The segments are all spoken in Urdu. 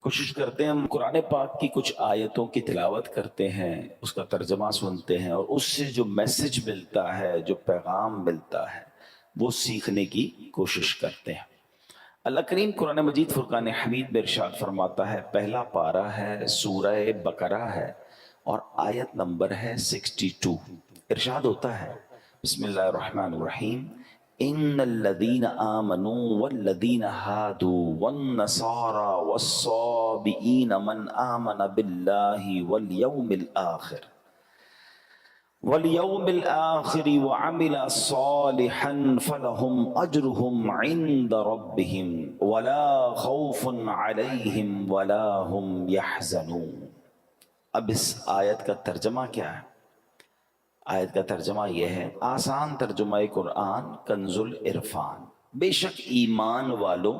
کوشش کرتے ہیں ہم قرآن پاک کی کچھ آیتوں کی تلاوت کرتے ہیں، اس کا ترجمہ سنتے ہیں، اور اس سے جو میسج ملتا ہے، جو پیغام ملتا ہے، وہ سیکھنے کی کوشش کرتے ہیں۔ اللہ کریم قرآن مجید فرقان حمید میں ارشاد فرماتا ہے، پہلا پارہ ہے، سورہ بقرہ ہے اور آیت نمبر ہے 62۔ ارشاد ہوتا ہے، بسم اللہ الرحمن الرحیم، ان الذین آمنوا والذین ہادوا والنصارى والصابئین من آمن باللہ والیوم الآخر وعمل صالحا فلهم اجرهم عند ربهم ولا خوف علیہم ولا هم يحزنون۔ اب اس آیت کا ترجمہ کیا ہے؟ آیت کا ترجمہ یہ ہے، آسان ترجمہ قرآن کنز العرفان، بے شک ایمان والوں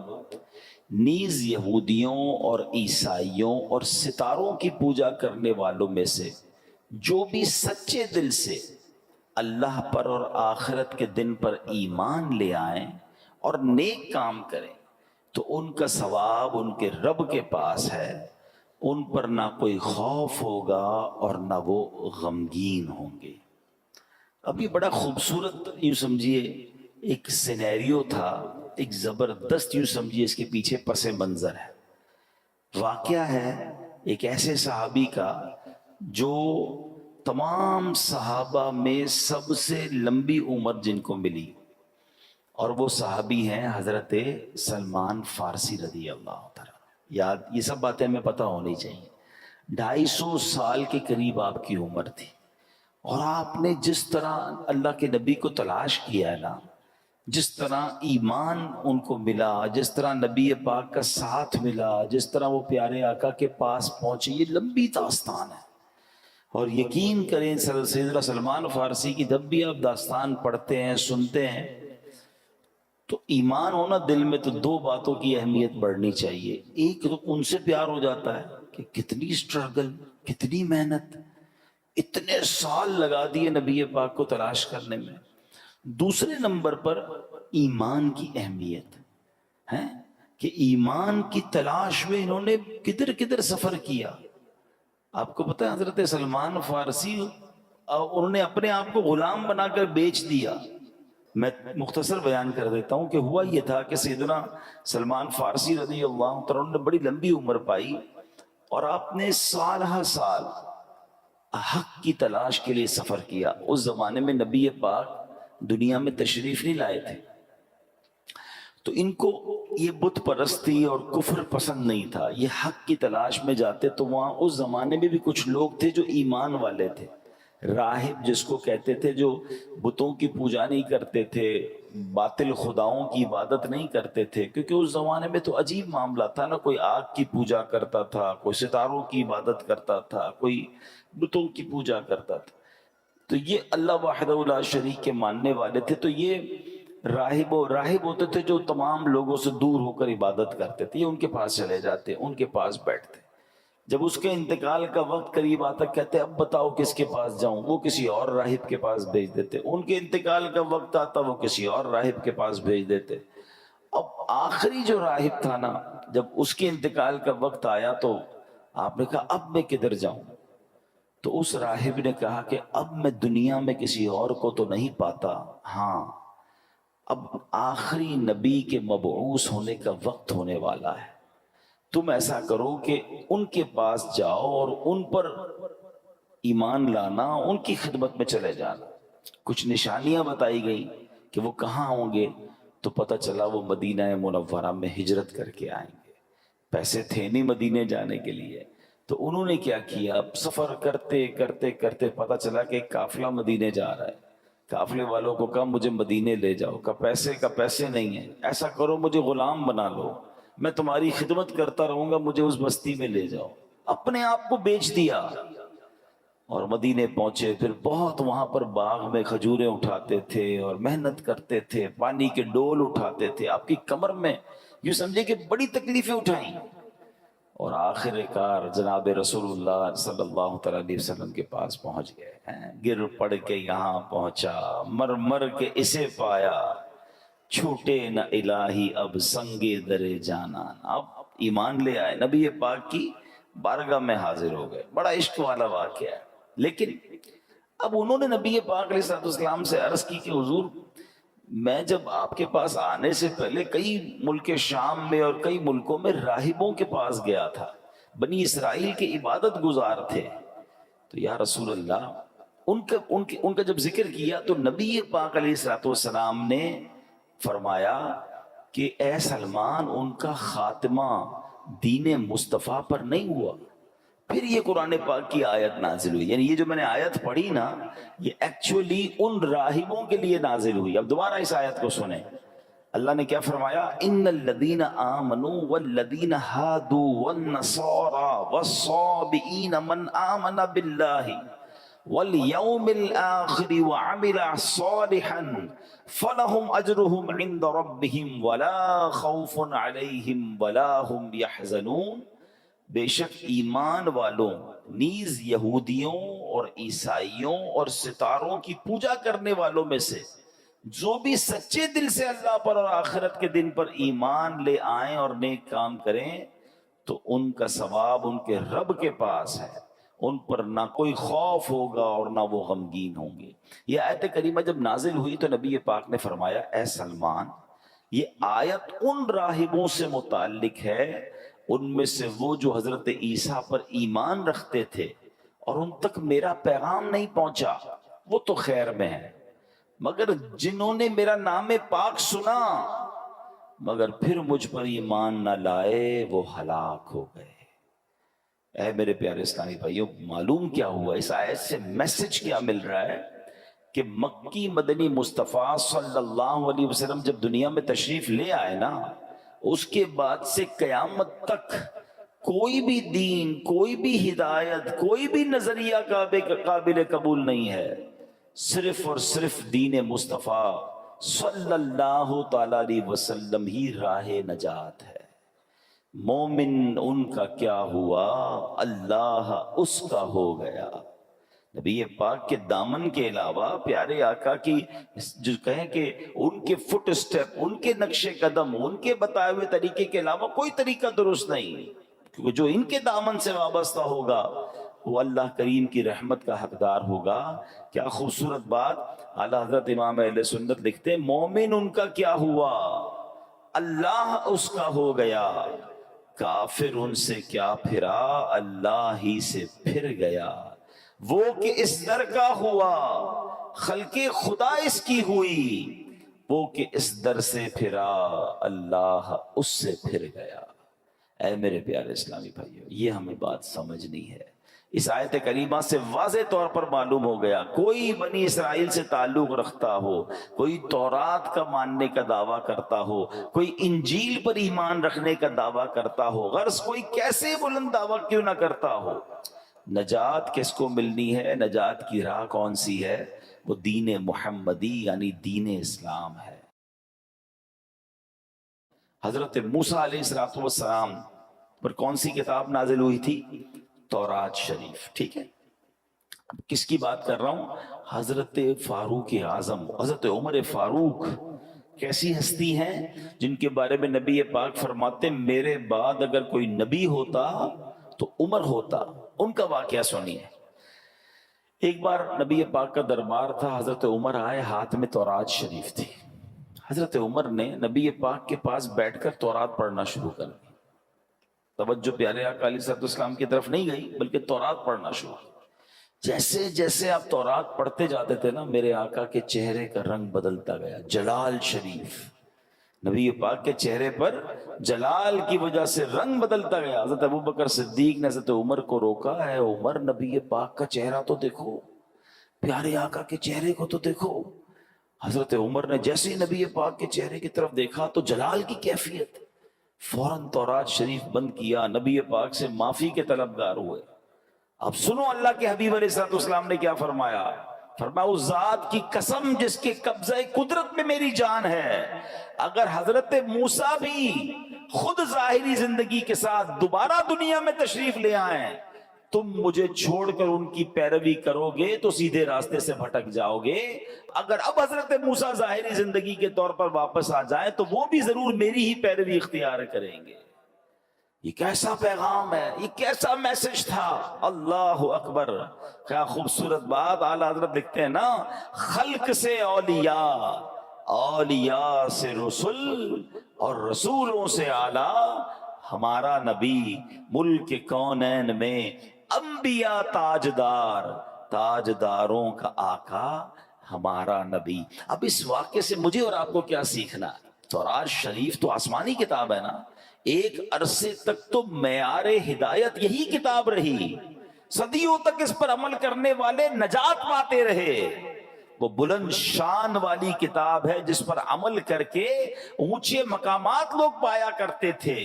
نیز یہودیوں اور عیسائیوں اور ستاروں کی پوجا کرنے والوں میں سے جو بھی سچے دل سے اللہ پر اور آخرت کے دن پر ایمان لے آئیں اور نیک کام کریں تو ان کا ثواب ان کے رب کے پاس ہے، ان پر نہ کوئی خوف ہوگا اور نہ وہ غمگین ہوں گے۔ اب یہ بڑا خوبصورت یوں سمجھیے ایک سینیریو تھا، ایک زبردست یوں سمجھیے اس کے پیچھے پس منظر ہے، واقعہ ہے ایک ایسے صحابی کا جو تمام صحابہ میں سب سے لمبی عمر جن کو ملی، اور وہ صحابی ہیں حضرت سلمان فارسی رضی اللہ تعالیٰ۔ یاد یہ سب باتیں ہمیں پتہ ہونی چاہیے۔ 250 سال کے قریب آپ کی عمر تھی، اور آپ نے جس طرح اللہ کے نبی کو تلاش کیا ہے نا، جس طرح ایمان ان کو ملا، جس طرح نبی پاک کا ساتھ ملا، جس طرح وہ پیارے آقا کے پاس پہنچے، یہ لمبی داستان ہے۔ اور یقین کریں سیدنا سلمان فارسی کی جب بھی آپ داستان پڑھتے ہیں، سنتے ہیں، تو ایمان ہونا دل میں تو دو باتوں کی اہمیت بڑھنی چاہیے۔ ایک تو ان سے پیار ہو جاتا ہے کہ کتنی سٹرگل، کتنی محنت، اتنے سال لگا دیے نبی پاک کو تلاش کرنے میں۔ دوسرے نمبر پر ایمان کی اہمیت ہے کہ ایمان کی تلاش میں انہوں نے کدھر کدھر سفر کیا۔ آپ کو پتہ ہے حضرت سلمان فارسی انہوں نے اپنے آپ کو غلام بنا کر بیچ دیا۔ میں مختصر بیان کر دیتا ہوں کہ ہوا یہ تھا کہ سیدنا سلمان فارسی رضی اللہ عنہ نے بڑی لمبی عمر پائی، اور آپ نے سال ہر سال حق کی تلاش کے لیے سفر کیا۔ اس زمانے میں نبی پاک دنیا میں تشریف نہیں لائے تھے، تو ان کو یہ بت پرستی اور کفر پسند نہیں تھا، یہ حق کی تلاش میں جاتے۔ تو وہاں اس زمانے میں بھی کچھ لوگ تھے جو ایمان والے تھے، راہب جس کو کہتے تھے، جو بتوں کی پوجا نہیں کرتے تھے، باطل خداؤں کی عبادت نہیں کرتے تھے، کیونکہ اس زمانے میں تو عجیب معاملہ تھا نا، کوئی آگ کی پوجا کرتا تھا، کوئی ستاروں کی عبادت کرتا تھا، کوئی بتوں کی پوجا کرتا تھا۔ تو یہ اللہ وحدہ لا شریک کے ماننے والے تھے، تو یہ راہب ہوتے تھے جو تمام لوگوں سے دور ہو کر عبادت کرتے تھے، یہ ان کے پاس چلے جاتے، ان کے پاس بیٹھتے۔ جب اس کے انتقال کا وقت قریب آتا کہتے اب بتاؤ کس کے پاس جاؤں، وہ کسی اور راہب کے پاس بھیج دیتے۔ ان کے انتقال کا وقت آتا وہ کسی اور راہب کے پاس بھیج دیتے۔ اب آخری جو راہب تھا نا، جب اس کے انتقال کا وقت آیا تو آپ نے کہا اب میں کدھر جاؤں؟ تو اس راہب نے کہا کہ اب میں دنیا میں کسی اور کو تو نہیں پاتا، ہاں اب آخری نبی کے مبعوث ہونے کا وقت ہونے والا ہے، تم ایسا کرو کہ ان کے پاس جاؤ اور ان پر ایمان لانا، ان کی خدمت میں چلے جانا۔ کچھ نشانیاں بتائی گئی کہ وہ کہاں ہوں گے، تو پتہ چلا وہ مدینہ منورہ میں ہجرت کر کے آئیں گے۔ پیسے تھے نہیں مدینے جانے کے لیے، تو انہوں نے کیا کیا، سفر کرتے کرتے کرتے پتہ چلا کہ ایک قافلہ مدینے جا رہا ہے۔ قافلے والوں کو کہا مجھے مدینے لے جاؤ، کا پیسے نہیں ہیں، ایسا کرو مجھے غلام بنا لو، میں تمہاری خدمت کرتا رہوں گا، مجھے اس بستی میں لے جاؤ۔ اپنے آپ کو بیچ دیا اور مدینے پہنچے۔ پھر بہت وہاں پر باغ میں کھجوریں اٹھاتے تھے اور محنت کرتے تھے، پانی کے ڈول اٹھاتے تھے، آپ کی کمر میں یوں سمجھے کہ بڑی تکلیفیں اٹھائیں، اور آخر کار جناب رسول اللہ صلی اللہ تعالیٰ علیہ وسلم کے پاس پہنچ گئے ہیں۔ گر پڑ کے یہاں پہنچا، مر مر کے اسے پایا، چھوٹے نہ الہی اب سنگے در جانان۔ اب ایمان لے آئے، نبی پاک کی بارگاہ میں حاضر ہو گئے. بڑا عشق والا واقعہ ہے. لیکن اب انہوں نے نبی پاک علیہ السلام سے عرض کی کہ حضور میں جب آپ کے پاس آنے سے پہلے کئی ملک شام میں اور کئی ملکوں میں راہبوں کے پاس گیا تھا، بنی اسرائیل کے عبادت گزار تھے. تو یا رسول اللہ ان کا جب ذکر کیا تو نبی پاک علیہ السلام نے فرمایا کہ اے سلمان ان کا خاتمہ دین مصطفیٰ پر نہیں ہوا. پھر یہ قرآن پاک کی آیت نازل ہوئی. یعنی یہ جو میں نے آیت پڑھی نا، یہ ایکچولی ان راہبوں کے لیے نازل ہوئی. اب دوبارہ اس آیت کو سنیں. اللہ نے کیا فرمایا؟ ان الذین آمنوا والذین ہادوا والنصارى والصابئین من آمن باللہ والیوم الآخر وعمل صالحا فلہم اجرہم عند ربہم ولا خوف علیہم ولا ہم یحزنون. بے شک ایمان والوں نیز یہودیوں اور عیسائیوں اور ستاروں کی پوجا کرنے والوں میں سے جو بھی سچے دل سے اللہ پر اور آخرت کے دن پر ایمان لے آئیں اور نیک کام کریں تو ان کا ثواب ان کے رب کے پاس ہے. ان پر نہ کوئی خوف ہوگا اور نہ وہ غمگین ہوں گے. یہ آیت کریمہ جب نازل ہوئی تو نبی پاک نے فرمایا اے سلمان یہ آیت ان راہبوں سے متعلق ہے، ان میں سے وہ جو حضرت عیسیٰ پر ایمان رکھتے تھے اور ان تک میرا پیغام نہیں پہنچا وہ تو خیر میں ہے، مگر جنہوں نے میرا نام پاک سنا مگر پھر مجھ پر ایمان نہ لائے وہ ہلاک ہو گئے. اے میرے پیارے اسلامی بھائیوں، معلوم کیا ہوا؟ اس آیت سے میسج کیا مل رہا ہے کہ مکی مدنی مصطفیٰ صلی اللہ علیہ وسلم جب دنیا میں تشریف لے آئے نا، اس کے بعد سے قیامت تک کوئی بھی دین، کوئی بھی ہدایت، کوئی بھی نظریہ قابل قبول نہیں ہے. صرف اور صرف دین مصطفیٰ صلی اللہ تعالی علیہ وسلم ہی راہ نجات ہے. مومن ان کا کیا ہوا، اللہ اس کا ہو گیا. نبی پاک کے دامن کے علاوہ پیارے آقا کی جو کہیں کہ ان کے فٹ سٹیپ، ان کے نقش قدم، ان کے بتائے ہوئے طریقے کے علاوہ کوئی طریقہ درست نہیں، کیونکہ جو ان کے دامن سے وابستہ ہوگا وہ اللہ کریم کی رحمت کا حقدار ہوگا. کیا خوبصورت بات. اعلیٰ حضرت امام اہل سنت لکھتے ہیں مومن ان کا کیا ہوا، اللہ اس کا ہو گیا. کافر ان سے کیا پھرا، اللہ ہی سے پھر گیا. وہ کہ اس در کا ہوا، خلق خدا اس کی ہوئی. وہ کہ اس در سے پھرا، اللہ اس سے پھر گیا. اے میرے پیارے اسلامی بھائیو، یہ ہمیں بات سمجھنی ہے. اس آیت کریمہ سے واضح طور پر معلوم ہو گیا کوئی بنی اسرائیل سے تعلق رکھتا ہو، کوئی تورات کا ماننے کا دعویٰ کرتا ہو، کوئی انجیل پر ایمان رکھنے کا دعویٰ کرتا ہو، غرض کوئی کیسے بلند دعویٰ کیوں نہ کرتا ہو، نجات کس کو ملنی ہے، نجات کی راہ کون سی ہے؟ وہ دین محمدی یعنی دین اسلام ہے. حضرت موسیٰ علیہ السلام پر کون سی کتاب نازل ہوئی تھی؟ تورات شریف. ٹھیک ہے، کس کی بات کر رہا ہوں؟ حضرت فاروق اعظم، حضرت عمر فاروق. کیسی ہستی ہیں جن کے بارے میں نبی پاک فرماتے میرے بعد اگر کوئی نبی ہوتا تو عمر ہوتا. ان کا واقعہ سنیے. ایک بار نبی پاک کا دربار تھا، حضرت عمر آئے، ہاتھ میں تورات شریف تھی. حضرت عمر نے نبی پاک کے پاس بیٹھ کر تورات پڑھنا شروع کر دی. توجہ پیارے آقا علیہ السلام کی طرف نہیں گئی بلکہ تورات پڑھنا شروع. جیسے جیسے آپ تورات پڑھتے جاتے تھے نا، میرے آقا کے چہرے کا رنگ بدلتا گیا. جلال شریف، نبی پاک کے چہرے پر جلال کی وجہ سے رنگ بدلتا گیا. حضرت ابوبکر صدیق نے حضرت عمر کو روکا، ہے عمر نبی پاک کا چہرہ تو دیکھو، پیارے آقا کے چہرے کو تو دیکھو. حضرت عمر نے جیسے نبی پاک کے چہرے کی طرف دیکھا تو جلال کی کیفیت، فوراً تورات شریف بند کیا، نبی پاک سے معافی کے طلبگار ہوئے. اب سنو اللہ کے حبیب علیہ السلام نے کیا فرمایا. فرمایا اس ذات کی قسم جس کے قبضہ قدرت میں میری جان ہے، اگر حضرت موسیٰ بھی خود ظاہری زندگی کے ساتھ دوبارہ دنیا میں تشریف لے آئیں، تم مجھے چھوڑ کر ان کی پیروی کرو گے تو سیدھے راستے سے بھٹک جاؤ گے. اگر اب حضرت موسیٰ ظاہری زندگی کے طور پر واپس آ جائیں تو وہ بھی ضرور میری ہی پیروی اختیار کریں گے. یہ کیسا پیغام ہے، یہ کیسا میسج تھا، اللہ اکبر! کیا خوبصورت بات اعلیٰ حضرت لکھتے ہیں نا، خلق سے اولیاء، اولیاء سے رسول، اور رسولوں سے اعلیٰ ہمارا نبی، ملک کونین میں انبیاء تاجدار، تاجداروں کا آقا ہمارا نبی۔ اب اس واقعے سے مجھے اور آپ کو کیا سیکھنا ہے؟ تورات شریف تو آسمانی کتاب ہے نا، ایک عرصے تک تو معیار ہدایت یہی کتاب رہی، صدیوں تک اس پر عمل کرنے والے نجات پاتے رہے۔ وہ بلند شان والی کتاب ہے جس پر عمل کر کے اونچے مقامات لوگ پایا کرتے تھے،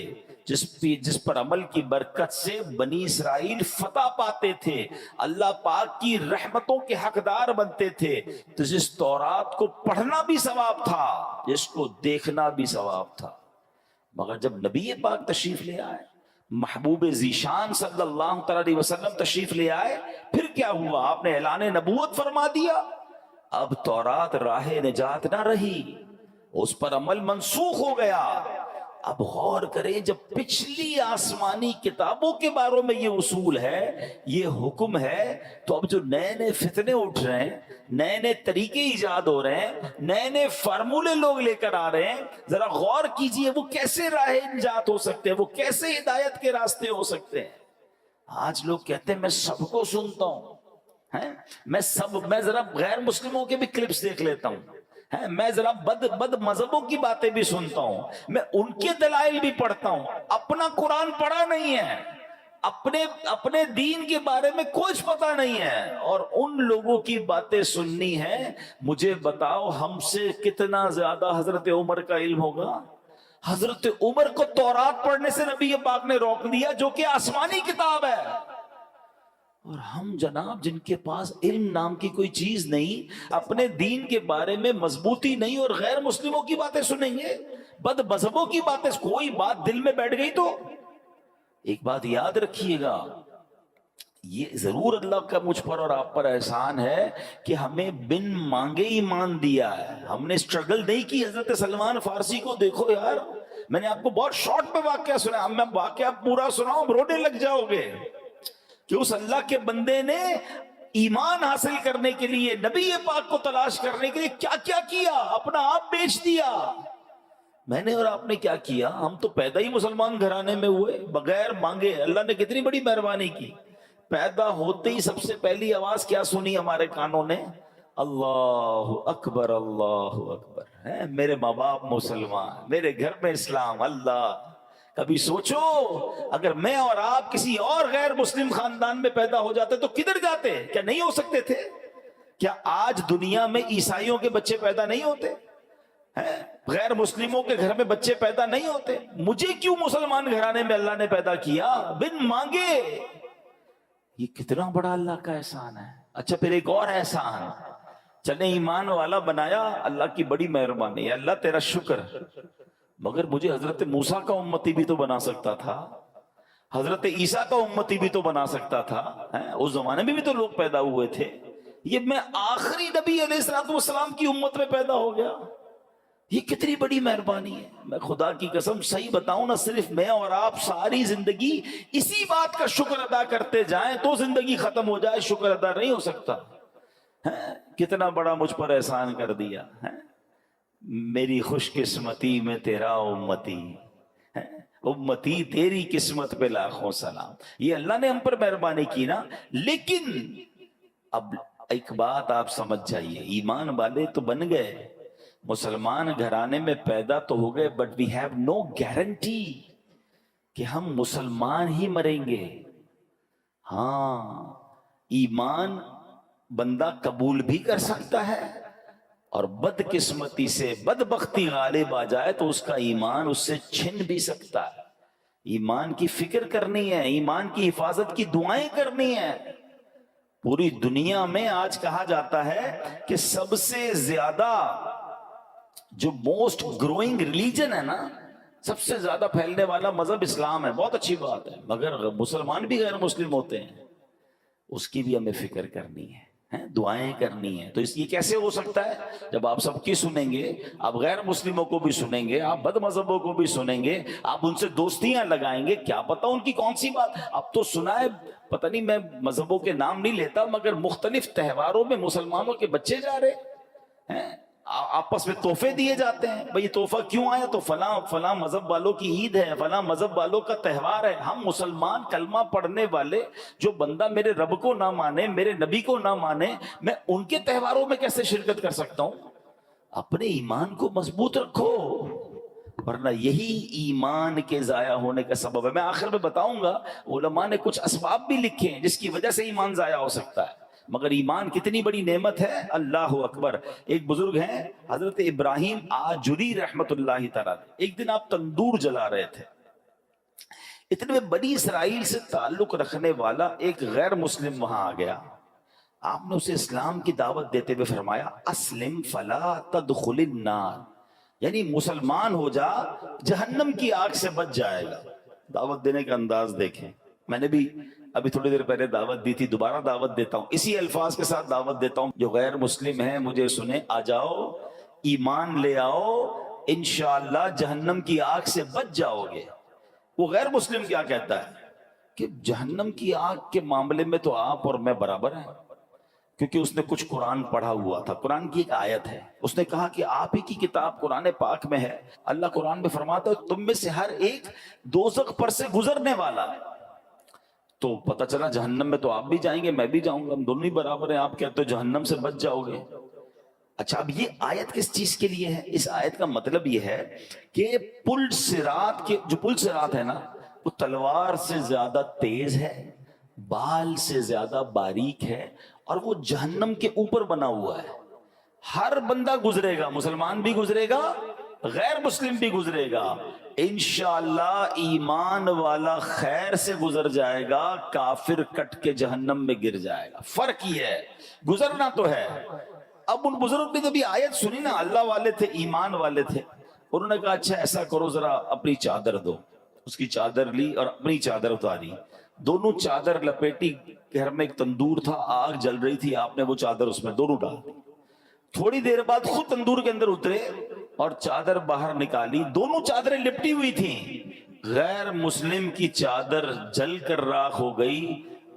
جس پر عمل کی برکت سے بنی اسرائیل فتح پاتے تھے، اللہ پاک کی رحمتوں کے حقدار بنتے تھے۔ تو جس تورات کو پڑھنا بھی ثواب تھا، جس کو دیکھنا بھی ثواب تھا، مگر جب نبی پاک تشریف لے آئے، محبوب ذیشان صلی اللہ علیہ وسلم تشریف لے آئے، پھر کیا ہوا؟ آپ نے اعلان نبوت فرما دیا۔ اب تورات راہ نجات نہ رہی، اس پر عمل منسوخ ہو گیا۔ اب غور کریں، جب پچھلی آسمانی کتابوں کے بارے میں یہ اصول ہے، یہ حکم ہے، تو اب جو نئے نئے فتنے اٹھ رہے ہیں، نئے نئے طریقے ایجاد ہو رہے ہیں، نئے نئے فارمولے لوگ لے کر آ رہے ہیں، ذرا غور کیجئے وہ کیسے راہ نجات ہو سکتے ہیں، وہ کیسے ہدایت کے راستے ہو سکتے ہیں۔ آج لوگ کہتے ہیں میں سب کو سنتا ہوں، میں ذرا غیر مسلموں کے بھی کلپس دیکھ لیتا ہوں، میں ذرا بد مذہبوں کی باتیں بھی سنتا ہوں، میں ان کے دلائل بھی پڑھتا ہوں، اپنا قرآن پڑھا نہیں ہے، اپنے دین کے بارے میں کچھ پتہ نہیں ہے، اور ان لوگوں کی باتیں سننی ہے۔ مجھے بتاؤ ہم سے کتنا زیادہ حضرت عمر کا علم ہوگا؟ حضرت عمر کو تورات پڑھنے سے نبی پاک نے روک دیا، جو کہ آسمانی کتاب ہے، اور ہم جناب جن کے پاس علم نام کی کوئی چیز نہیں، اپنے دین کے بارے میں مضبوطی نہیں، اور غیر مسلموں کی باتیں سنیں گے، بد مذہبوں کی باتیں۔ کوئی بات دل میں بیٹھ گئی تو ایک بات یاد رکھیے گا، یہ ضرور اللہ کا مجھ پر اور آپ پر احسان ہے کہ ہمیں بن مانگے ایمان دیا ہے، ہم نے اسٹرگل نہیں کی۔ حضرت سلمان فارسی کو دیکھو یار، میں نے آپ کو بہت شارٹ پہ واقعہ سنا، میں واقعہ پورا سناؤں رونے لگ جاؤ گے، کہ اس اللہ کے بندے نے ایمان حاصل کرنے کے لیے، نبی پاک کو تلاش کرنے کے لیے کیا کیا کیا، اپنا آپ بیچ دیا۔ میں نے اور آپ نے کیا کیا؟ ہم تو پیدا ہی مسلمان گھرانے میں ہوئے، بغیر مانگے۔ اللہ نے کتنی بڑی مہربانی کی، پیدا ہوتے ہی سب سے پہلی آواز کیا سنی ہمارے کانوں نے؟ اللہ اکبر، اللہ اکبر، میرے ماں باپ مسلمان، میرے گھر میں اسلام۔ اللہ، کبھی سوچو اگر میں اور آپ کسی اور غیر مسلم خاندان میں پیدا ہو جاتے تو کدھر جاتے؟ کیا نہیں ہو سکتے تھے؟ کیا آج دنیا میں عیسائیوں کے بچے پیدا نہیں ہوتے؟ غیر مسلموں کے گھر میں بچے پیدا نہیں ہوتے؟ مجھے کیوں مسلمان گھرانے میں اللہ نے پیدا کیا بن مانگے؟ یہ کتنا بڑا اللہ کا احسان ہے۔ اچھا پھر ایک اور احسان، چلے ایمان والا بنایا، اللہ کی بڑی مہربانی ہے، اللہ تیرا شکر، مگر مجھے حضرت موسیٰ کا امتی بھی تو بنا سکتا تھا، حضرت عیسیٰ کا امتی بھی تو بنا سکتا تھا، اس زمانے میں بھی تو لوگ پیدا ہوئے تھے، یہ میں آخری نبی علیہ السلام کی امت میں پیدا ہو گیا۔ یہ کتنی بڑی مہربانی ہے۔ میں خدا کی قسم صحیح بتاؤں نا، صرف میں اور آپ ساری زندگی اسی بات کا شکر ادا کرتے جائیں تو زندگی ختم ہو جائے، شکر ادا نہیں ہو سکتا۔ کتنا بڑا مجھ پر احسان کر دیا، میری خوش قسمتی میں تیرا امتی، امتی تیری قسمت پہ لاکھوں سلام۔ یہ اللہ نے ہم پر مہربانی کی نا۔ لیکن اب ایک بات آپ سمجھ جائیے، ایمان والے تو بن گئے، مسلمان گھرانے میں پیدا تو ہو گئے، but we have no guarantee کہ ہم مسلمان ہی مریں گے۔ ہاں، ایمان بندہ قبول بھی کر سکتا ہے، اور بدقسمتی سے بدبختی غالب آ جائے تو اس کا ایمان اس سے چھن بھی سکتا ہے۔ ایمان کی فکر کرنی ہے، ایمان کی حفاظت کی دعائیں کرنی ہے۔ پوری دنیا میں آج کہا جاتا ہے کہ سب سے زیادہ جو موسٹ گروئنگ ریلیجن ہے نا، سب سے زیادہ پھیلنے والا مذہب اسلام ہے۔ بہت اچھی بات ہے، مگر مسلمان بھی غیر مسلم ہوتے ہیں، اس کی بھی ہمیں فکر کرنی ہے۔ ہیں، دعائیں کرنی ہیں. تو اس یہ کیسے ہو سکتا ہے؟ جب آپ سب کی سنیں گے، آپ غیر مسلموں کو بھی سنیں گے، آپ بد مذہبوں کو بھی سنیں گے، آپ ان سے دوستیاں لگائیں گے، کیا پتہ ان کی کون سی بات. اب تو سنا ہے، پتہ نہیں، میں مذہبوں کے نام نہیں لیتا، مگر مختلف تہواروں میں مسلمانوں کے بچے جا رہے ہیں، آپس میں تحفے دیے جاتے ہیں. بھئی یہ تحفہ کیوں آیا؟ تو فلاں فلاں مذہب والوں کی عید ہے، فلاں مذہب والوں کا تہوار ہے. ہم مسلمان کلمہ پڑھنے والے، جو بندہ میرے رب کو نہ مانے، میرے نبی کو نہ مانے، میں ان کے تہواروں میں کیسے شرکت کر سکتا ہوں؟ اپنے ایمان کو مضبوط رکھو، ورنہ یہی ایمان کے ضائع ہونے کا سبب ہے. میں آخر میں بتاؤں گا، علماء نے کچھ اسباب بھی لکھے ہیں جس کی وجہ سے ایمان ضائع ہو سکتا ہے، مگر ایمان کتنی بڑی نعمت ہے. اللہ اکبر. ایک بزرگ ہیں حضرت ابراہیم آجری رحمت اللہ تعالی، ایک دن آپ تندور جلا رہے تھے، اتنے میں بنی اسرائیل سے تعلق رکھنے والا ایک غیر مسلم وہاں آ گیا. آپ نے اسے اسلام کی دعوت دیتے ہوئے فرمایا اسلم فلا تدخل النار، یعنی مسلمان ہو جا، جہنم کی آگ سے بچ جائے گا. دعوت دینے کا انداز دیکھیں. میں نے بھی ابھی تھوڑی دیر پہلے دعوت دی تھی، دوبارہ دعوت دیتا ہوں، اسی الفاظ کے ساتھ دعوت دیتا ہوں. جو غیر مسلم ہیں مجھے سنیں، آ جاؤ، ایمان لے آؤ، انشاءاللہ جہنم کی آگ سے بچ جاؤ گے. وہ غیر مسلم کیا کہتا ہے کہ جہنم کی آگ کے معاملے میں تو آپ اور میں برابر ہیں، کیونکہ اس نے کچھ قرآن پڑھا ہوا تھا. قرآن کی ایک آیت ہے، اس نے کہا کہ آپ ہی کی کتاب قرآن پاک میں ہے، اللہ قرآن میں فرماتا ہے تم میں سے ہر ایک دوزخ پر سے گزرنے والا ہے. تو پتہ چلا جہنم میں تو آپ بھی جائیں گے، میں بھی جاؤں گا، ہم دونوں ہی برابر ہیں. آپ کہتے ہو جہنم سے بچ جاؤ گے. اچھا، اب یہ آیت کس چیز کے لیے ہے؟ اس آیت کا مطلب یہ ہے کہ پل صراط کے جو پل صراط ہے نا، وہ تلوار سے زیادہ تیز ہے، بال سے زیادہ باریک ہے، اور وہ جہنم کے اوپر بنا ہوا ہے. ہر بندہ گزرے گا، مسلمان بھی گزرے گا، غیر مسلم بھی گزرے گا. انشاءاللہ ایمان والا خیر سے گزر جائے گا، کافر کٹ کے جہنم میں گر جائے گا. فرق یہ ہے، گزرنا تو ہے. اب ان بزرگ نے جب یہ آیت سنی نا، اللہ والے تھے، ایمان والے تھے، انہوں نے کہا اچھا ایسا کرو، ذرا اپنی چادر دو. اس کی چادر لی اور اپنی چادر اتاری، دونوں چادر لپیٹی. گھر میں ایک تندور تھا، آگ جل رہی تھی، آپ نے وہ چادر اس میں دونوں ڈال دی. تھوڑی دیر بعد خود تندور کے اندر اترے اور چادر باہر نکالی، دونوں چادریں لپٹی ہوئی تھیں. غیر مسلم کی چادر جل کر راکھ ہو گئی،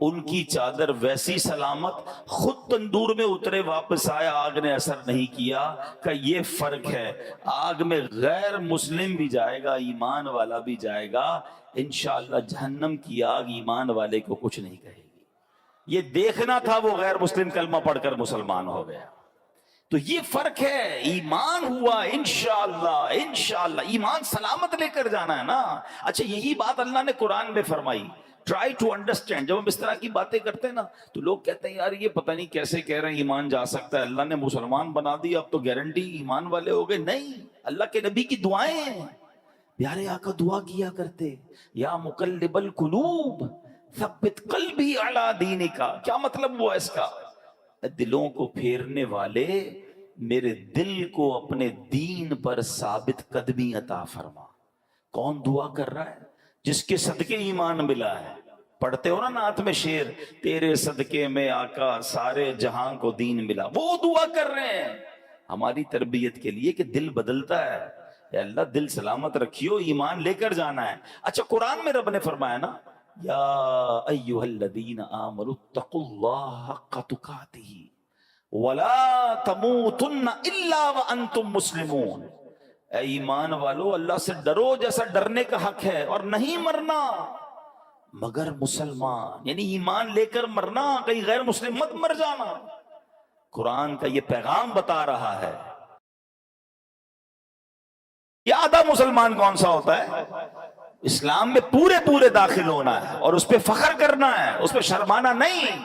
ان کی چادر ویسی سلامت. خود تندور میں اترے، واپس آیا، آگ نے اثر نہیں کیا. کہ یہ فرق ہے، آگ میں غیر مسلم بھی جائے گا، ایمان والا بھی جائے گا. انشاءاللہ جہنم کی آگ ایمان والے کو کچھ نہیں کہے گی. یہ دیکھنا تھا وہ غیر مسلم کلمہ پڑھ کر مسلمان ہو گیا. تو یہ فرق ہے. ایمان ہوا انشاءاللہ، انشاءاللہ ایمان سلامت لے کر جانا ہے نا. اچھا، یہی بات اللہ نے قرآن میں فرمائی. Try to understand. جب ہم اس طرح کی باتیں کرتے ہیں نا، تو لوگ کہتے ہیں یار یہ پتہ نہیں کیسے کہہ رہے ہیں ایمان جا سکتا ہے، اللہ نے مسلمان بنا دیا اب تو گارنٹی ایمان والے ہو گئے. نہیں، اللہ کے نبی کی دعائیں ہیں. پیارے آقا دعا کیا کرتے، یا مقلب القلوب ثبت قلبی علی دینک. کیا مطلب ہوا اس کا؟ دلوں کو پھیرنے والے، میرے دل کو اپنے دین پر ثابت قدمی عطا فرما. کون دعا کر رہا ہے؟ جس کے صدقے ایمان ملا ہے. پڑھتے ہو نا نعت میں شعر، تیرے صدقے میں آقا سارے جہاں کو دین ملا. وہ دعا کر رہے ہیں ہماری تربیت کے لیے کہ دل بدلتا ہے. اے اللہ دل سلامت رکھیو، ایمان لے کر جانا ہے. اچھا، قرآن میں رب نے فرمایا نا، یا ایھا الذین آمنوا اتقوا اللہ حق تقاتہ ولا تموتن الا وانتم مسلمون. اے ایمان والو، اللہ سے ڈرو جیسا ڈرنے کا حق ہے، اور نہیں مرنا مگر مسلمان. یعنی ایمان لے کر مرنا، کہیں غیر مسلم مت مر جانا. قرآن کا یہ پیغام بتا رہا ہے. یہ آدھا مسلمان کون سا ہوتا ہے؟ اسلام میں پورے پورے داخل ہونا ہے اور اس پہ فخر کرنا ہے، اس پہ شرمانا نہیں.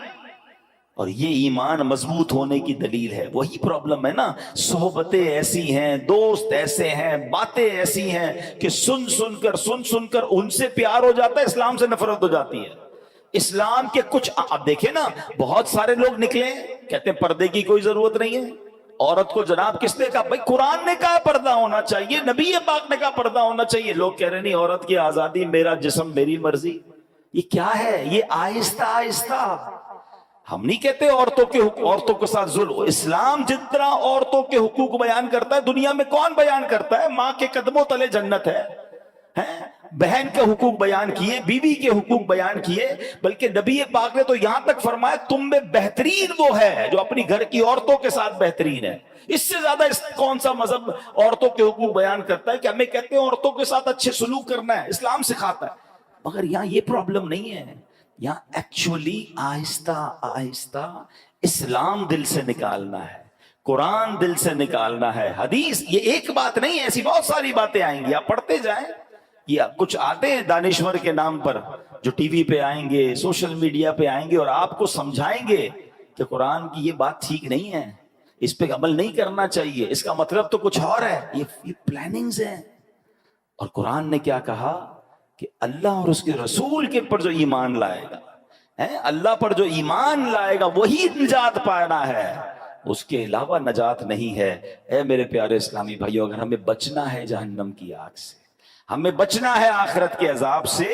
اور یہ ایمان مضبوط ہونے کی دلیل ہے. وہی پرابلم ہے نا، صحبتیں ایسی ہیں، دوست ایسے ہیں، باتیں ایسی ہیں کہ سن سن کر ان سے پیار ہو جاتا ہے، اسلام سے نفرت ہو جاتی ہے. اسلام کے کچھ اب دیکھیں نا، بہت سارے لوگ نکلے کہتے ہیں پردے کی کوئی ضرورت نہیں ہے. عورت کو جناب کس نے کہا؟ بھائی قرآن نے کہا پردہ ہونا چاہیے، نبی پاک نے کہا پردہ ہونا چاہیے. لوگ کہہ رہے نہیں، عورت کی آزادی، میرا جسم میری مرضی. یہ کیا ہے؟ یہ آہستہ آہستہ ہم نہیں کہتے عورتوں کے ساتھ ظلم. اسلام جتنا عورتوں کے حقوق بیان کرتا ہے دنیا میں کون بیان کرتا ہے؟ ماں کے قدموں تلے جنت ہے. بہن کے حقوق بیان کیے, بیوی کے حقوق بیان کیے, بلکہ نبی پاک نے تو یہاں تک فرمایا تم میں بہترین وہ ہے جو اپنی گھر کی عورتوں کے ساتھ بہترین ہے. اس سے زیادہ کون سا مذہب عورتوں کے حقوق بیان کرتا ہے؟ کہ ہمیں کہتے ہیں عورتوں کے ساتھ اچھے سلوک کرنا ہے, اسلام سکھاتا ہے. مگر یہاں یہ پرابلم نہیں ہے. یہاں ایکچولی آہستہ آہستہ اسلام دل سے نکالنا ہے, قرآن دل سے نکالنا ہے, حدیث. یہ ایک بات نہیں ہے, ایسی بہت ساری باتیں آئیں گی, آپ پڑھتے جائیں. یہ کچھ آتے ہیں دانشور کے نام پر جو ٹی وی پہ آئیں گے, سوشل میڈیا پہ آئیں گے اور آپ کو سمجھائیں گے کہ قرآن کی یہ بات ٹھیک نہیں ہے, اس پہ عمل نہیں کرنا چاہیے, اس کا مطلب تو کچھ اور ہے. یہ پلاننگز ہیں. اور قرآن نے کیا کہا کہ اللہ اور اس کے رسول کے پر جو ایمان لائے گا, اللہ پر جو ایمان لائے گا وہی نجات پانا ہے, اس کے علاوہ نجات نہیں ہے. اے میرے پیارے اسلامی بھائیو, اگر ہمیں بچنا ہے جہنم کی آگ سے, ہمیں بچنا ہے آخرت کے عذاب سے,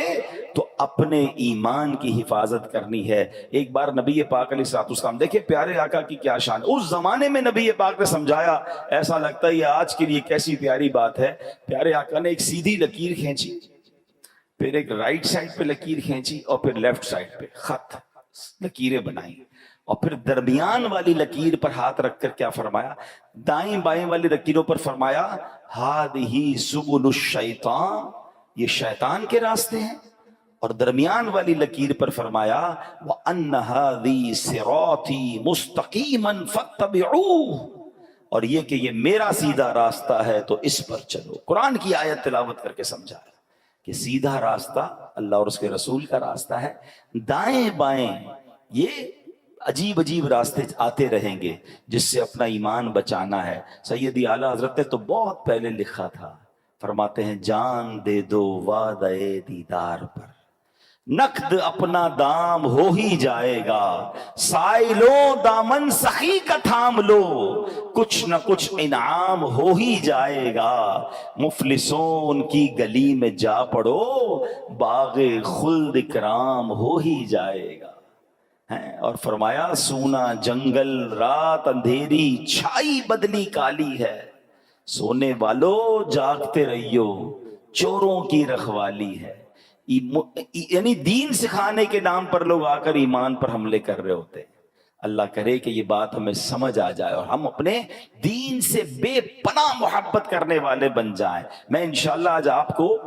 تو اپنے ایمان کی حفاظت کرنی ہے. ایک بار نبی پاک علیہ الصلوۃ والسلام, دیکھیں پیارے آقا کی کیا شان. اس زمانے میں نبی پاک نے سمجھایا, ایسا لگتا ہے یہ آج کے لیے کیسی پیاری بات ہے. پیارے آقا نے ایک سیدھی لکیر کھینچی, پھر ایک رائٹ سائڈ پہ لکیر کھینچی, اور پھر لیفٹ سائڈ پہ خط لکیریں بنائیں, اور پھر درمیان والی لکیر پر ہاتھ رکھ کر کیا فرمایا؟ دائیں بائیں والی لکیروں پر فرمایا ہادہی سبل الشیطان, یہ شیطان کے راستے ہیں. اور درمیان والی لکیر پر فرمایا وَأَنَّ هَذِي صِرَاطِي مُسْتَقِيمًا فَاتَّبِعُوهُ, اور یہ کہ یہ میرا سیدھا راستہ ہے تو اس پر چلو. قرآن کی آیت تلاوت کر کے سمجھایا کہ سیدھا راستہ اللہ اور اس کے رسول کا راستہ ہے, دائیں بائیں یہ عجیب عجیب راستے آتے رہیں گے جس سے اپنا ایمان بچانا ہے. سیدی اعلیٰ حضرت نے تو بہت پہلے لکھا تھا, فرماتے ہیں جان دے دو وعدہ دیدار پر, نقد اپنا دام ہو ہی جائے گا, سائلوں دامن سخی کا تھام لو, کچھ نہ کچھ انعام ہو ہی جائے گا. مفلسوں ان کی گلی میں جا پڑو, باغ خلد اکرام ہو ہی جائے گا. اور فرمایا سونا جنگل رات اندھیری چھائی بدلی کالی ہے, سونے والو جاگتے رہیو چوروں کی رکھوالی ہے. یعنی دین سکھانے کے نام پر لوگ آ کر ایمان پر حملے کر رہے ہوتے. اللہ کرے کہ یہ بات ہمیں سمجھ آ جائے اور ہم اپنے دین سے بے پناہ محبت کرنے والے بن جائیں. میں انشاءاللہ آج آپ کو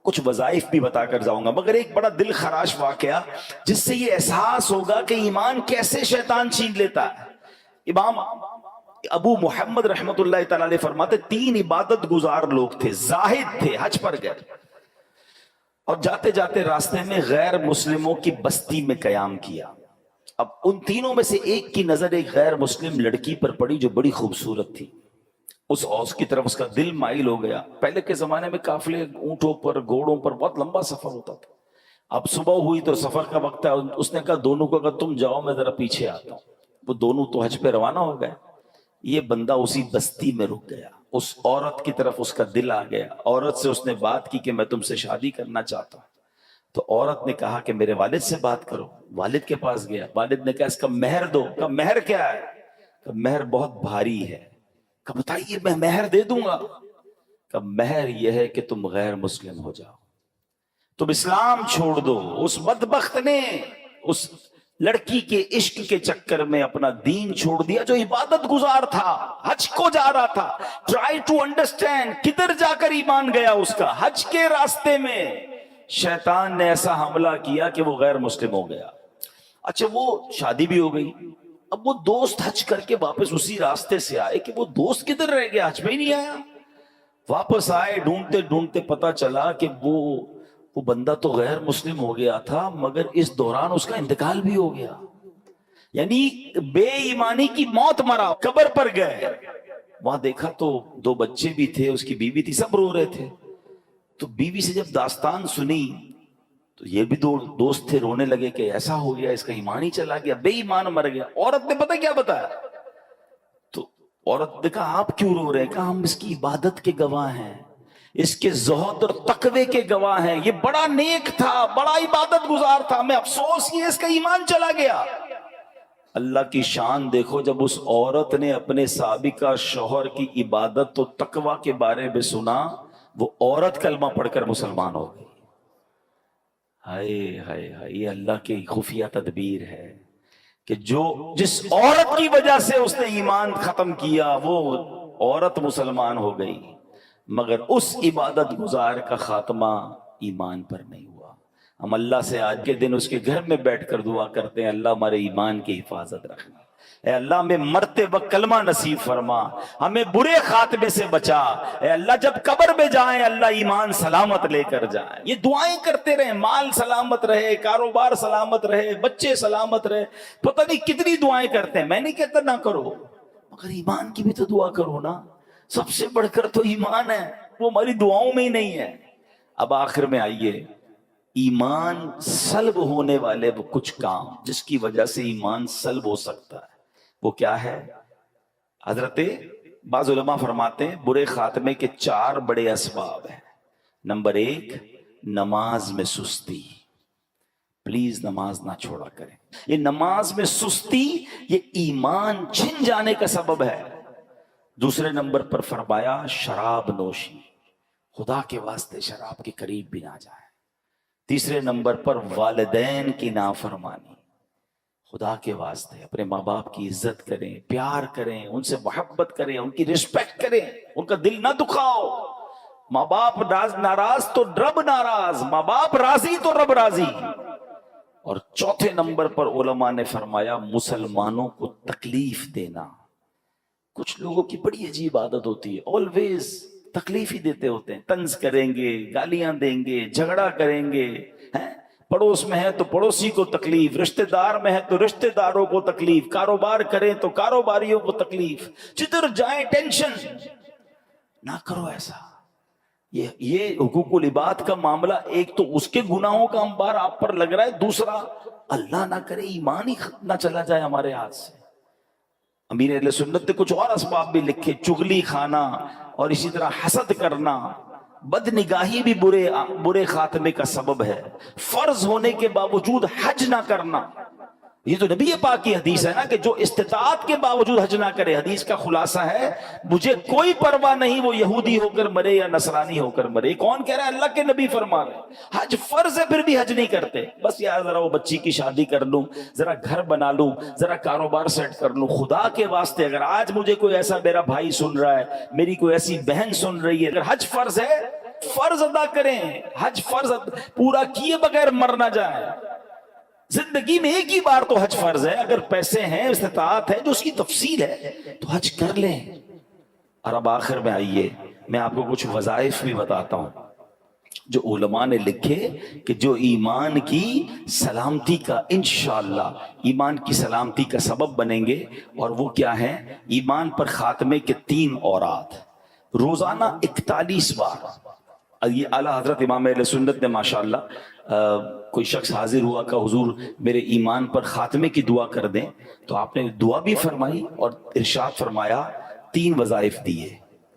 کچھ وظائف بھی بتا کر جاؤں گا, مگر ایک بڑا دل خراش واقعہ جس سے یہ احساس ہوگا کہ ایمان کیسے شیطان چھین لیتا ہے. امام ابو محمد رحمت اللہ تعالی علیہ فرماتے 3 عبادت گزار لوگ تھے, زاہد تھے, حج پر گئے اور جاتے جاتے راستے میں غیر مسلموں کی بستی میں قیام کیا. اب ان تینوں میں سے ایک کی نظر ایک غیر مسلم لڑکی پر پڑی جو بڑی خوبصورت تھی. اس کی طرف اس کا دل مائل ہو گیا. پہلے کے زمانے میں قافلے اونٹوں پر گھوڑوں پر بہت لمبا سفر ہوتا تھا. اب صبح ہوئی تو سفر کا وقت ہے, اس نے کہا دونوں کو اگر تم جاؤ میں ذرا پیچھے آتا ہوں. وہ دونوں تو حج پہ روانہ ہو گئے. یہ بندہ اسی بستی میں رک گیا. اس عورت کی طرف اس کا دل آ گیا. عورت سے اس نے بات کی کہ میں تم سے شادی کرنا چاہتا ہوں. تو عورت نے کہا کہ میرے والد سے بات کرو. والد کے پاس گیا. والد نے کہا اس کا مہر دو. کہا مہر کیا ہے؟ کہا مہر بہت بھاری ہے. کہا بتائیے میں مہر دے دوں گا. کہا مہر یہ ہے کہ تم غیر مسلم ہو جاؤ, تم اسلام چھوڑ دو. اس بدبخت نے اس لڑکی کے عشق کے چکر میں اپنا دین چھوڑ دیا جو عبادت گزار تھا, حج کو جا رہا تھا. ٹرائی ٹو انڈرسٹینڈ کدھر جا کر ایمان گیا اس کا. حج کے راستے میں شیطان نے ایسا حملہ کیا کہ وہ غیر مسلم ہو گیا. اچھا وہ شادی بھی ہو گئی. اب وہ دوست حج کر کے واپس اسی راستے سے آئے کہ وہ دوست کدھر رہ گیا, حج میں ہی نہیں آیا. واپس آئے ڈھونڈتے ڈھونڈتے پتا چلا کہ وہ بندہ تو غیر مسلم ہو گیا تھا, مگر اس دوران اس کا انتقال بھی ہو گیا. یعنی بے ایمانی کی موت مرا. قبر پر گئے, وہاں دیکھا تو 2 بچے بھی تھے, اس کی بیوی تھی, سب رو رہے تھے. تو بیوی سے جب داستان سنی تو یہ بھی 2 دوست تھے, رونے لگے کہ ایسا ہو گیا, اس کا ایمان ہی چلا گیا, بے ایمان مر گیا. عورت نے پتہ کیا بتایا؟ تو عورت نے کہا آپ کیوں رو رہے ہیں؟ کہا ہم اس کی عبادت کے گواہ ہیں, اس کے زہد اور تقوی کے گواہ ہیں. یہ بڑا نیک تھا, بڑا عبادت گزار تھا, میں افسوس یہ اس کا ایمان چلا گیا. اللہ کی شان دیکھو، جب اس عورت نے اپنے سابقہ شوہر کی عبادت و تقوی کے بارے میں سنا، وہ عورت کلمہ پڑھ کر مسلمان ہو گئی۔ ہائے ہائے ہائے، یہ اللہ کی خفیہ تدبیر ہے کہ جس عورت کی وجہ سے اس نے ایمان ختم کیا، وہ عورت مسلمان ہو گئی، مگر اس عبادت گزار کا خاتمہ ایمان پر نہیں ہوا۔ ہم اللہ سے آج کے دن اس کے گھر میں بیٹھ کر دعا کرتے ہیں، اللہ ہمارے ایمان کی حفاظت رکھنا، اے اللہ ہمیں مرتے وقت کلمہ نصیب فرما، ہمیں برے خاتمے سے بچا، اے اللہ جب قبر میں جائیں اللہ ایمان سلامت لے کر جائیں۔ یہ دعائیں کرتے رہیں، مال سلامت رہے، کاروبار سلامت رہے، بچے سلامت رہے، پتہ نہیں کتنی دعائیں کرتے ہیں۔ میں نہیں کہتا نہ کرو، مگر ایمان کی بھی تو دعا کرو نا، سب سے بڑھ کر تو ایمان ہے، وہ ہماری دعاؤں میں ہی نہیں ہے۔ اب آخر میں آئیے، ایمان سلب ہونے والے وہ کچھ کام جس کی وجہ سے ایمان سلب ہو سکتا ہے، وہ کیا ہے؟ حضرت بعض علماء فرماتے ہیں برے خاتمے کے 4 بڑے اسباب ہیں۔ نمبر 1، نماز میں سستی۔ پلیز نماز نہ چھوڑا کریں، یہ نماز میں سستی یہ ایمان چھن جانے کا سبب ہے۔ دوسرے نمبر پر فرمایا شراب نوشی، خدا کے واسطے شراب کے قریب بھی نہ جائیں۔ تیسرے نمبر پر والدین کی نافرمانی، خدا کے واسطے اپنے ماں باپ کی عزت کریں، پیار کریں، ان سے محبت کریں، ان کی رسپیکٹ کریں، ان کا دل نہ دکھاؤ۔ ماں باپ ناراض تو رب ناراض، ماں باپ راضی تو رب راضی۔ اور چوتھے نمبر پر علماء نے فرمایا مسلمانوں کو تکلیف دینا۔ کچھ لوگوں کی بڑی عجیب عادت ہوتی ہے، آلویز تکلیف ہی دیتے ہوتے ہیں، طنز کریں گے، گالیاں دیں گے، جھگڑا کریں گے، پڑوس میں ہے تو پڑوسی کو تکلیف، رشتہ دار میں ہے تو رشتہ داروں کو تکلیف، کاروبار کریں تو کاروباریوں کو تکلیف، جدھر جائیں ٹینشن۔ نہ کرو ایسا۔ یہ حقوق العباد کا معاملہ، ایک تو اس کے گناہوں کا انبار آپ پر لگ رہا ہے، دوسرا اللہ نہ کرے ایمان ہی نہ چلا جائے ہمارے ہاتھ سے۔ امیر اہل سنت نے کچھ اور اسباب بھی لکھے، چغلی کھانا اور اسی طرح حسد کرنا، بد نگاہی بھی برے خاتمے کا سبب ہے، فرض ہونے کے باوجود حج نہ کرنا۔ یہ تو نبی پاک کی حدیث ہے نا کہ جو استطاعت کے باوجود حج نہ کرے، حدیث کا خلاصہ ہے مجھے کوئی پرواہ نہیں وہ یہودی ہو کر مرے یا نصرانی ہو کر مرے۔ کون کہہ رہا ہے؟ اللہ کے نبی فرما رہے ہیں حج فرض ہے پھر بھی حج نہیں کرتے، بس یار ذرا وہ بچی کی شادی کر لوں، ذرا گھر بنا لوں، ذرا کاروبار سیٹ کر لوں۔ خدا کے واسطے اگر آج مجھے کوئی ایسا میرا بھائی سن رہا ہے، میری کوئی ایسی بہن سن رہی ہے، اگر حج فرض ہے فرض ادا کریں، حج فرض پورا کیے بغیر مر نہ جائیں۔ زندگی میں ایک ہی بار تو حج فرض ہے، اگر پیسے ہیں، استطاعت ہے، جو اس کی تفصیل ہے تو حج کر لیں۔ اور اب آخر میں آئیے میں آپ کو کچھ وظائف بھی بتاتا ہوں جو علماء نے لکھے کہ جو ایمان کی سلامتی کا انشاءاللہ ایمان کی سلامتی کا سبب بنیں گے، اور وہ کیا ہیں؟ ایمان پر خاتمے کے 3 اوراد، روزانہ 41 بار۔ یہ اعلیٰ حضرت امام اہل سنت نے ماشاءاللہ کوئی شخص حاضر ہوا کہ حضور میرے ایمان پر خاتمے کی دعا کر دیں، تو آپ نے دعا بھی فرمائی اور ارشاد فرمایا 3 وظائف دیے۔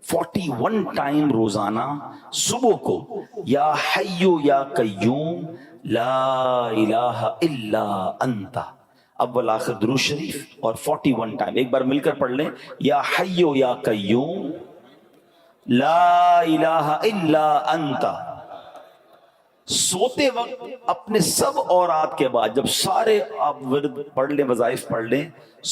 41 ٹائم روزانہ صبح کو یا حیو یا قیوم لا الہ الا انت، اول آخر درود شریف، اور 41 ٹائم ایک بار مل کر پڑھ لیں، یا حیو یا قیوم لا الہ الا انت۔ سوتے وقت اپنے سب اورات کے بعد جب سارے آپ ورد پڑھ لیں، وظائف پڑھ لیں،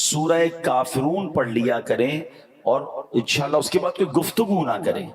سورہ کافرون پڑھ لیا کریں، اور انشاءاللہ اس کے بعد کوئی گفتگو نہ کریں،